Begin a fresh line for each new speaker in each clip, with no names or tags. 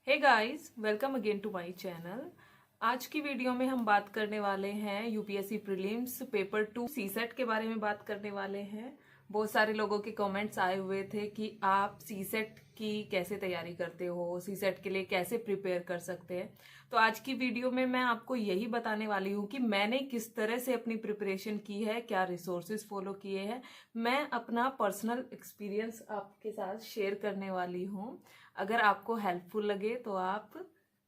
Hey guys, welcome again to my channel. आज की video में हम बात करने वाले हैं यूपीएससी प्रीलिम्स पेपर 2 सीसेट के बारे में बात करने वाले हैं। बहुत सारे लोगों के कमेंट्स आए हुए थे कि आप सीसेट की कैसे तैयारी करते हो, सीसेट के लिए कैसे प्रिपेयर कर सकते हैं। तो आज की वीडियो में मैं आपको यही बताने वाली हूँ कि मैंने किस तरह से अपनी प्रिपरेशन की है, क्या रिसोर्सेज फॉलो किए हैं। मैं अपना पर्सनल एक्सपीरियंस आपके साथ शेयर करने वाली हूँ। अगर आपको हेल्पफुल लगे तो आप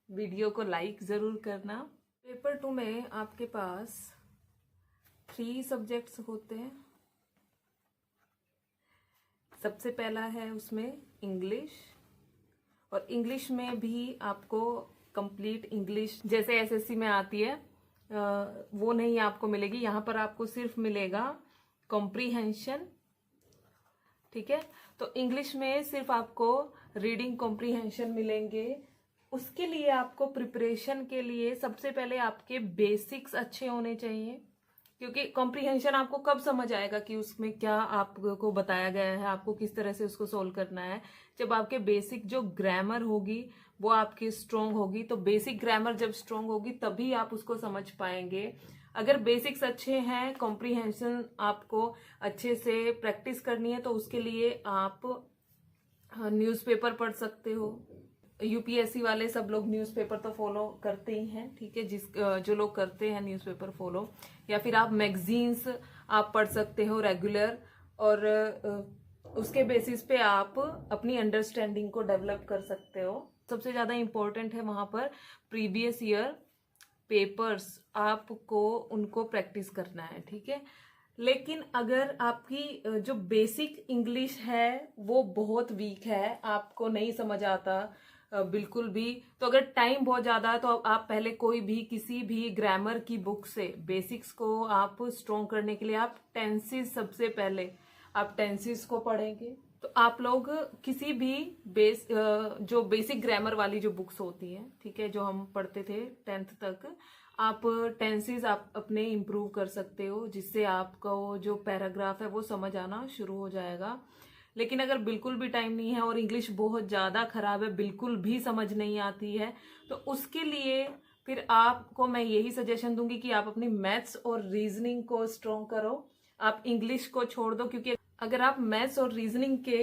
वीडियो को लाइक ज़रूर करना। पेपर 2 में आपके पास 3 सब्जेक्ट्स होते हैं। सबसे पहला है उसमें इंग्लिश, और इंग्लिश में भी आपको कंप्लीट इंग्लिश जैसे एसएससी में आती है वो नहीं आपको मिलेगी। यहाँ पर आपको सिर्फ मिलेगा कॉम्प्रीहेंशन। ठीक है, तो इंग्लिश में सिर्फ आपको रीडिंग कॉम्प्रीहेंशन मिलेंगे। उसके लिए आपको प्रिपरेशन के लिए सबसे पहले आपके बेसिक्स अच्छे होने चाहिए, क्योंकि कॉम्प्रीहेंशन आपको कब समझ आएगा कि उसमें क्या आपको बताया गया है, आपको किस तरह से उसको सोल्व करना है। जब आपके बेसिक जो ग्रामर होगी वो आपकी स्ट्रोंग होगी। तो बेसिक ग्रामर जब स्ट्रोंग होगी तभी आप उसको समझ पाएंगे। अगर बेसिक्स अच्छे हैं, कॉम्प्रीहेंशन आपको अच्छे से प्रैक्टिस करनी है, तो उसके लिए आप न्यूज़पेपर पढ़ सकते हो। यूपीएससी वाले सब लोग न्यूज़पेपर तो फॉलो करते ही हैं। ठीक है, जो लोग करते हैं न्यूज़पेपर फॉलो, या फिर आप मैगजीन्स आप पढ़ सकते हो रेगुलर, और उसके बेसिस पे आप अपनी अंडरस्टैंडिंग को डेवलप कर सकते हो। सबसे ज़्यादा इम्पोर्टेंट है वहाँ पर प्रीवियस ईयर पेपर्स, आपको उनको प्रैक्टिस करना है। ठीक है, लेकिन अगर आपकी जो बेसिक इंग्लिश है वो बहुत वीक है, आपको नहीं समझ आता बिल्कुल भी, तो अगर टाइम बहुत ज़्यादा है तो आप पहले कोई भी किसी भी ग्रामर की बुक से बेसिक्स को आप स्ट्रॉन्ग करने के लिए आप टेंसेस, सबसे पहले आप टेंसेस को पढ़ेंगे। तो आप लोग किसी भी जो बेसिक ग्रामर वाली जो बुक्स होती हैं, ठीक है, जो हम पढ़ते थे 10th तक, आप टेंसेस आप अपने इम्प्रूव कर सकते हो, जिससे आपका जो पैराग्राफ है वो समझ आना शुरू हो जाएगा। लेकिन अगर बिल्कुल भी टाइम नहीं है और इंग्लिश बहुत ज़्यादा खराब है, बिल्कुल भी समझ नहीं आती है, तो उसके लिए फिर आपको मैं यही सजेशन दूंगी कि आप अपनी मैथ्स और रीजनिंग को स्ट्रॉन्ग करो। आप इंग्लिश को छोड़ दो, क्योंकि अगर आप मैथ्स और रीजनिंग के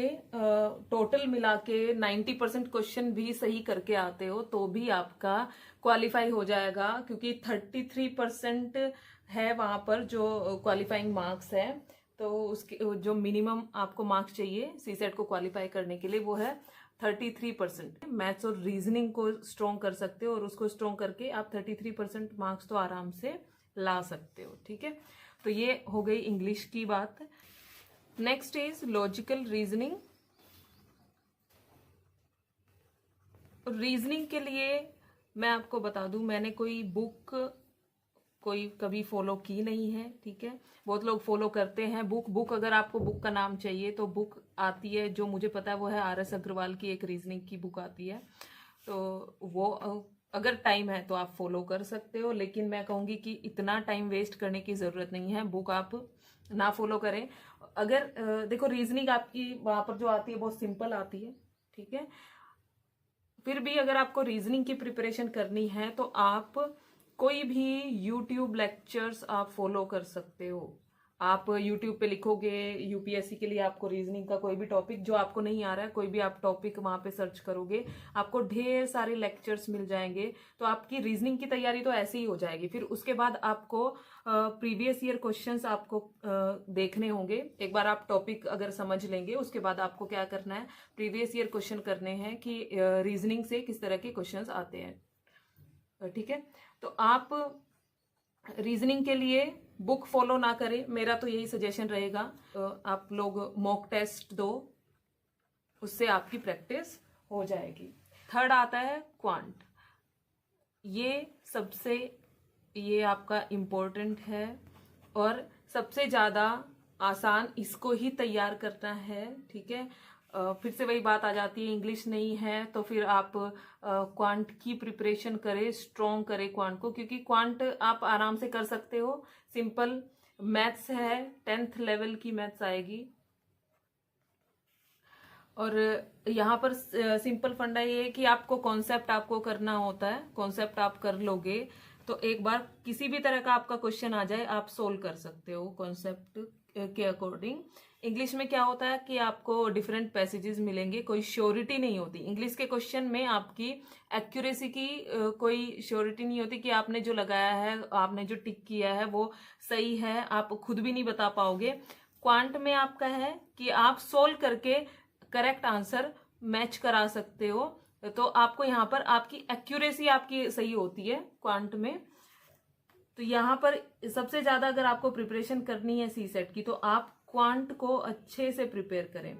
टोटल मिला के 90% क्वेश्चन भी सही करके आते हो तो भी आपका क्वालिफाई हो जाएगा, क्योंकि 33% है वहां पर जो क्वालिफाइंग मार्क्स है। तो उसके जो मिनिमम आपको मार्क्स चाहिए सीसेट को क्वालिफाई करने के लिए वो है 33%। मैथ्स और रीजनिंग को स्ट्रॉन्ग कर सकते हो, और उसको स्ट्रॉन्ग करके आप 33% मार्क्स तो आराम से ला सकते हो। ठीक है, तो ये हो गई इंग्लिश की बात। Next is logical reasoning. Reasoning के लिए मैं आपको बता दूं, मैंने कोई कभी फॉलो की नहीं है। ठीक है, बहुत लोग फॉलो करते हैं बुक। अगर आपको बुक का नाम चाहिए तो बुक आती है, जो मुझे पता है वो है RS अग्रवाल की एक रीजनिंग की बुक आती है। तो वो अगर टाइम है तो आप फॉलो कर सकते हो, लेकिन मैं कहूँगी कि इतना टाइम वेस्ट करने की ज़रूरत नहीं है, बुक आप ना फॉलो करें। अगर देखो, रीजनिंग आपकी वहाँ पर जो आती है बहुत सिंपल आती है। ठीक है, फिर भी अगर आपको रीजनिंग की प्रिपरेशन करनी है तो आप कोई भी यूट्यूब लेक्चर्स आप फॉलो कर सकते हो। आप यूट्यूब पे लिखोगे यूपीएससी के लिए आपको रीजनिंग का कोई भी टॉपिक जो आपको नहीं आ रहा है, कोई भी आप टॉपिक वहां पे सर्च करोगे, आपको ढेर सारे लेक्चर्स मिल जाएंगे। तो आपकी रीजनिंग की तैयारी तो ऐसे ही हो जाएगी। फिर उसके बाद आपको प्रीवियस ईयर क्वेश्चंस आपको देखने होंगे। एक बार आप टॉपिक अगर समझ लेंगे, उसके बाद आपको क्या करना है, प्रीवियस ईयर क्वेश्चन करने हैं कि रीजनिंग से किस तरह के क्वेश्चंस आते हैं। ठीक है, तो आप रीजनिंग के लिए बुक फॉलो ना करें, मेरा तो यही सजेशन रहेगा। आप लोग मॉक टेस्ट दो, उससे आपकी प्रैक्टिस हो जाएगी। थर्ड आता है क्वांट। ये आपका इम्पोर्टेंट है और सबसे ज़्यादा आसान इसको ही तैयार करना है। ठीक है, फिर से वही बात आ जाती है, इंग्लिश नहीं है तो फिर आप क्वांट की प्रिपरेशन करें, स्ट्रॉन्ग करें क्वांट को, क्योंकि क्वांट आप आराम से कर सकते हो। सिंपल मैथ्स है, 10th लेवल की मैथ्स आएगी। और यहाँ पर सिंपल फंडा ये है कि आपको कॉन्सेप्ट आपको करना होता है, कॉन्सेप्ट आप कर लोगे तो एक बार किसी भी तरह का आपका क्वेश्चन आ जाए आप सोल्व कर सकते हो कॉन्सेप्ट के अकॉर्डिंग। इंग्लिश में क्या होता है कि आपको डिफरेंट पैसेजेस मिलेंगे, कोई श्योरिटी नहीं होती इंग्लिश के क्वेश्चन में, आपकी एक्यूरेसी की कोई श्योरिटी नहीं होती कि आपने जो लगाया है, आपने जो टिक किया है वो सही है, आप खुद भी नहीं बता पाओगे। क्वांट में आपका है कि आप सोल्व करके करेक्ट आंसर मैच करा सकते हो, तो आपको यहाँ पर आपकी एक्यूरेसी आपकी सही होती है क्वांट में। तो यहाँ पर सबसे ज्यादा अगर आपको प्रिपरेशन करनी है सी सेट की तो आप क्वांट को अच्छे से प्रिपेयर करें।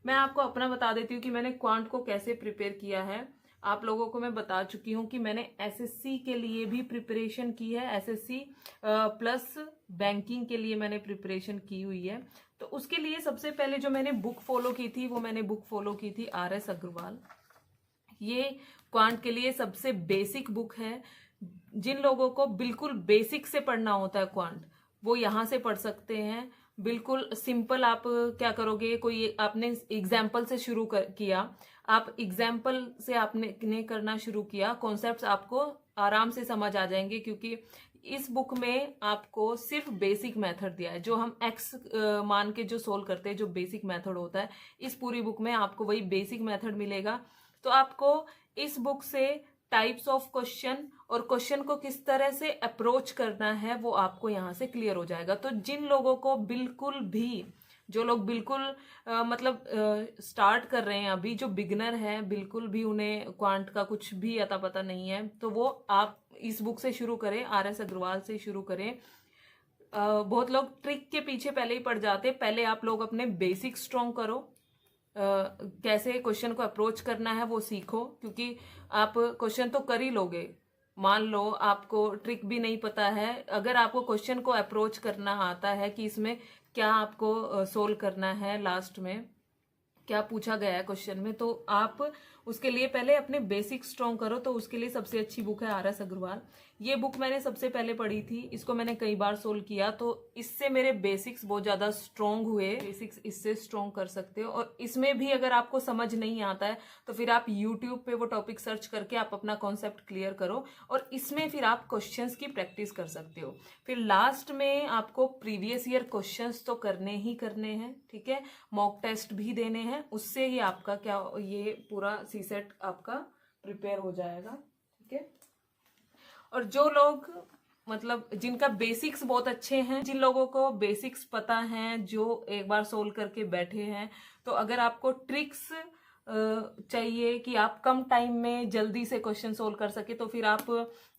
मैं आपको अपना बता देती हूँ कि मैंने क्वांट को कैसे प्रिपेयर किया है। आप लोगों को मैं बता चुकी हूँ कि मैंने एसएससी के लिए भी प्रिपरेशन की है, एसएससी प्लस बैंकिंग के लिए मैंने प्रिपरेशन की हुई है। तो उसके लिए सबसे पहले जो मैंने बुक फॉलो की थी वो मैंने बुक फॉलो की थी RS अग्रवाल। ये क्वांट के लिए सबसे बेसिक बुक है। जिन लोगों को बिल्कुल बेसिक से पढ़ना होता है क्वांट, वो यहाँ से पढ़ सकते हैं। बिल्कुल सिंपल। आप क्या करोगे, कोई आपने एग्जाम्पल से शुरू किया, आप एग्जाम्पल से आपने करना शुरू किया, कॉन्सेप्ट्स आपको आराम से समझ आ जाएंगे, क्योंकि इस बुक में आपको सिर्फ बेसिक मेथड दिया है। जो हम एक्स मान के जो सोल्व करते हैं, जो बेसिक मेथड होता है, इस पूरी बुक में आपको वही बेसिक मेथड मिलेगा। तो आपको इस बुक से टाइप्स ऑफ क्वेश्चन और क्वेश्चन को किस तरह से अप्रोच करना है वो आपको यहाँ से क्लियर हो जाएगा। तो जिन लोगों को बिल्कुल भी, जो लोग बिल्कुल मतलब स्टार्ट कर रहे हैं अभी, जो बिगिनर हैं, बिल्कुल भी उन्हें क्वांट का कुछ भी अता पता नहीं है, तो वो आप इस बुक से शुरू करें, RS अग्रवाल से शुरू करें। बहुत लोग ट्रिक के पीछे पहले ही पड़ जाते। पहले आप लोग अपने बेसिक स्ट्रॉन्ग करो, कैसे क्वेश्चन को अप्रोच करना है वो सीखो, क्योंकि आप क्वेश्चन तो कर ही लोगे। मान लो आपको ट्रिक भी नहीं पता है, अगर आपको क्वेश्चन को अप्रोच करना आता है कि इसमें क्या आपको सोल्व करना है, लास्ट में क्या पूछा गया है क्वेश्चन में, तो आप उसके लिए पहले अपने बेसिक स्ट्रॉन्ग करो। तो उसके लिए सबसे अच्छी बुक है RS अग्रवाल। ये बुक मैंने सबसे पहले पढ़ी थी, इसको मैंने कई बार सोल्व किया, तो इससे मेरे बेसिक्स बहुत ज्यादा स्ट्रॉन्ग हुए। बेसिक्स इससे स्ट्रॉन्ग कर सकते हो। और इसमें भी अगर आपको समझ नहीं आता है तो फिर आप यूट्यूब पे वो टॉपिक सर्च करके आप अपना कॉन्सेप्ट क्लियर करो, और इसमें फिर आप क्वेश्चंस की प्रैक्टिस कर सकते हो। फिर लास्ट में आपको प्रीवियस ईयर क्वेश्चंस तो करने ही करने हैं, ठीक है, मॉक टेस्ट भी देने हैं, उससे ही आपका क्या ये पूरा सी सेट आपका प्रिपेयर हो जाएगा, ठीक है। और जो लोग मतलब जिनका बेसिक्स बहुत अच्छे हैं, जिन लोगों को बेसिक्स पता हैं, जो एक बार सोल्व करके बैठे हैं, तो अगर आपको ट्रिक्स चाहिए कि आप कम टाइम में जल्दी से क्वेश्चन सोल्व कर सके, तो फिर आप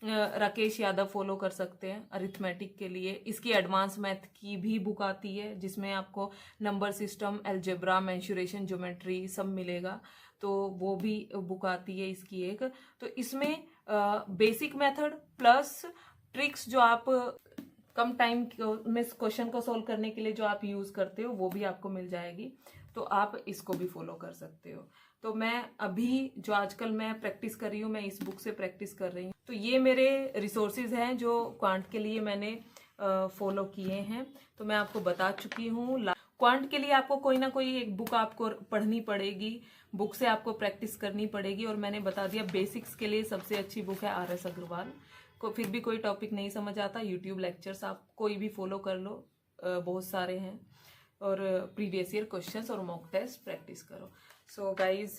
राकेश यादव फॉलो कर सकते हैं अरिथमेटिक के लिए। इसकी एडवांस मैथ की भी बुक आती है, जिसमें आपको number system, algebra, mensuration, geometry सब मिलेगा, तो वो भी बुक आती है इसकी एक। तो इसमें बेसिक मेथड प्लस ट्रिक्स जो आप कम टाइम में क्वेश्चन को सोल्व करने के लिए जो आप यूज करते हो, वो भी आपको मिल जाएगी। तो आप इसको भी फॉलो कर सकते हो। तो मैं अभी जो आजकल मैं प्रैक्टिस कर रही हूँ, मैं इस बुक से प्रैक्टिस कर रही हूँ। तो ये मेरे रिसोर्सेज हैं जो क्वांट के लिए मैंने फॉलो किए हैं, तो मैं आपको बता चुकी हूँ। क्वांट के लिए आपको कोई ना कोई एक बुक आपको पढ़नी पड़ेगी, बुक से आपको प्रैक्टिस करनी पड़ेगी। और मैंने बता दिया बेसिक्स के लिए सबसे अच्छी बुक है RS अग्रवाल। को फिर भी कोई टॉपिक नहीं समझ आता, यूट्यूब लेक्चर्स आप कोई भी फॉलो कर लो, बहुत सारे हैं। और प्रीवियस ईयर क्वेश्चंस और मॉक टेस्ट प्रैक्टिस करो। So guys,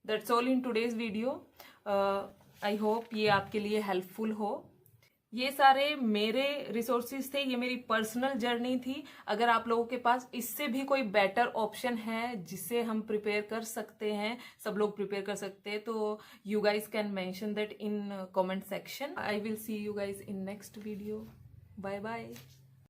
that's all in today's video. I hope ये आपके लिए हेल्पफुल हो। ये सारे मेरे रिसोर्सेज थे, ये मेरी पर्सनल जर्नी थी। अगर आप लोगों के पास इससे भी कोई बेटर ऑप्शन है जिससे हम प्रिपेयर कर सकते हैं, सब लोग प्रिपेयर कर सकते हैं, तो you guys can mention that in comment section. I will see you guys in next video. Bye bye.